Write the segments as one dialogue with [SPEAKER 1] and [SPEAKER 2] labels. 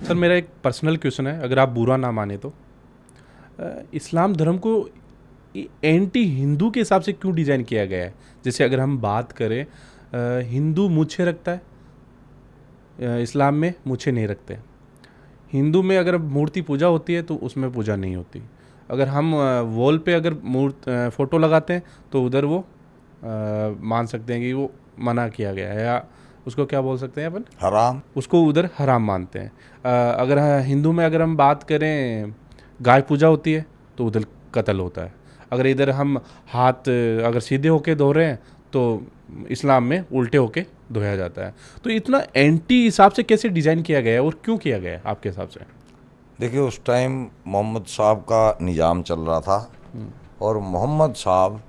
[SPEAKER 1] Sir मेरा एक personal question है, अगर आप बुरा ना माने तो। इस्लाम धर्म को एंटी हिंदू के हिसाब से क्यों डिज़ाइन किया गया है? जैसे अगर हम बात करें, हिंदू मूछें रखता है, इस्लाम में मूछें नहीं रखते। हिंदू में अगर मूर्ति पूजा होती है तो उसमें पूजा नहीं होती। अगर हम वॉल पे अगर फ़ोटो लगाते हैं तो उधर वो मान सकते हैं कि वो मना किया गया है, या उसको क्या बोल सकते हैं अपन,
[SPEAKER 2] हराम।
[SPEAKER 1] उसको उधर हराम मानते हैं। अगर हिंदू में अगर हम बात करें, गाय पूजा होती है तो उधर कत्ल होता है। अगर इधर हम हाथ अगर सीधे होके धो रहे हैं तो इस्लाम में उल्टे होके धोया जाता है। तो इतना एंटी हिसाब से कैसे डिज़ाइन किया गया है और क्यों किया गया है आपके हिसाब से?
[SPEAKER 2] देखिए, उस टाइम मोहम्मद साहब का निज़ाम चल रहा था और मोहम्मद साहब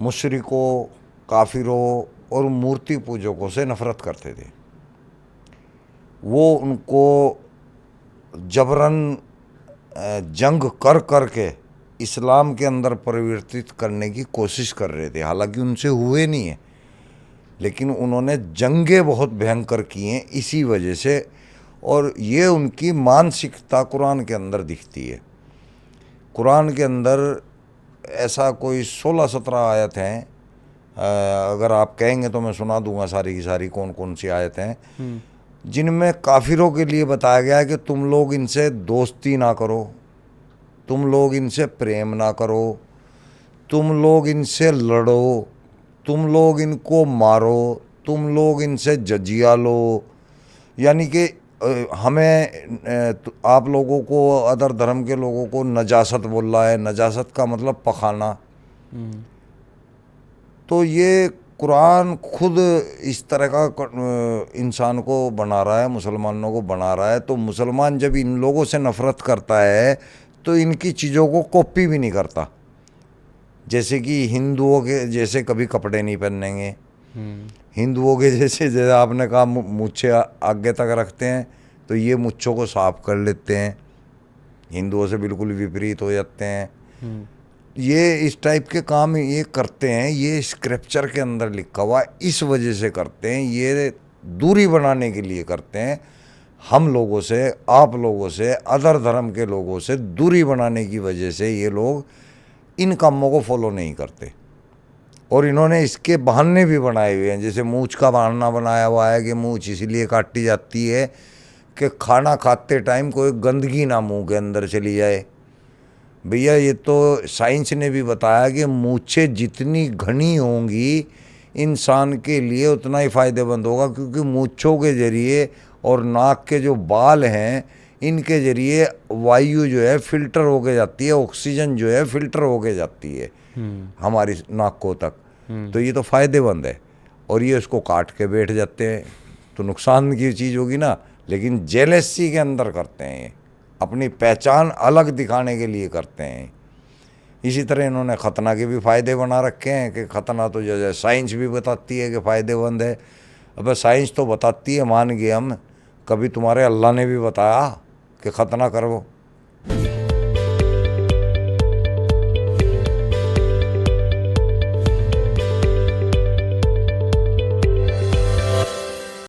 [SPEAKER 2] मुशरिकों, काफिरों और मूर्ति पूजकों से नफ़रत करते थे। वो उनको जबरन जंग कर कर के इस्लाम के अंदर परिवर्तित करने की कोशिश कर रहे थे। हालांकि उनसे हुए नहीं है, लेकिन उन्होंने जंगें बहुत भयंकर की हैं इसी वजह से, और ये उनकी मानसिकता कुरान के अंदर दिखती है। कुरान के अंदर ऐसा कोई 16-17 आयत हैं, अगर आप कहेंगे तो मैं सुना दूंगा सारी की सारी कौन कौन सी आयत हैं, जिनमें काफिरों के लिए बताया गया है कि तुम लोग इनसे दोस्ती ना करो, तुम लोग इनसे प्रेम ना करो, तुम लोग इनसे लड़ो, तुम लोग इनको मारो, तुम लोग इनसे जजिया लो। यानी कि आप लोगों को, अदर धर्म के लोगों को नजासत बोल रहा है। नजासत का मतलब पखाना। तो ये कुरान खुद इस तरह का इंसान को बना रहा है, मुसलमानों को बना रहा है। तो मुसलमान जब इन लोगों से नफ़रत करता है तो इनकी चीज़ों को कॉपी भी नहीं करता। जैसे कि हिंदुओं के जैसे कभी कपड़े नहीं पहनेंगे, हिंदुओं के जैसे आपने कहा मूछें आगे तक रखते हैं, तो ये मूछों को साफ कर लेते हैं, हिंदुओं से बिल्कुल विपरीत हो जाते हैं। ये इस टाइप के काम ये करते हैं, ये स्क्रिप्चर के अंदर लिखा हुआ, इस वजह से करते हैं, ये दूरी बनाने के लिए करते हैं। हम लोगों से, आप लोगों से, अदर धर्म के लोगों से दूरी बनाने की वजह से ये लोग इन कामों को फॉलो नहीं करते। और इन्होंने इसके बहाने भी बनाए हुए हैं। जैसे मूछ का बहाना बनाया हुआ है कि मूछ इसलिए काटी जाती है कि खाना खाते टाइम कोई गंदगी ना मुंह के अंदर चली जाए। भैया, ये तो साइंस ने भी बताया कि मूछें जितनी घनी होंगी इंसान के लिए उतना ही फ़ायदेमंद होगा, क्योंकि मूछों के ज़रिए और नाक के जो बाल हैं इनके ज़रिए वायु जो है फिल्टर होके जाती है, ऑक्सीजन जो है फिल्टर होके जाती है हमारी नाकों तक। तो ये तो फ़ायदेमंद है, और ये इसको काट के बैठ जाते हैं तो नुकसान की चीज़ होगी ना। लेकिन जेलसी के अंदर करते हैं, ये अपनी पहचान अलग दिखाने के लिए करते हैं। इसी तरह इन्होंने खतना के भी फ़ायदे बना रखे हैं कि खतना तो जैसे साइंस भी बताती है कि फ़ायदेमंद है। अब साइंस तो बताती है, मान गए हम, कभी तुम्हारे अल्लाह ने भी बताया कि खतना करो?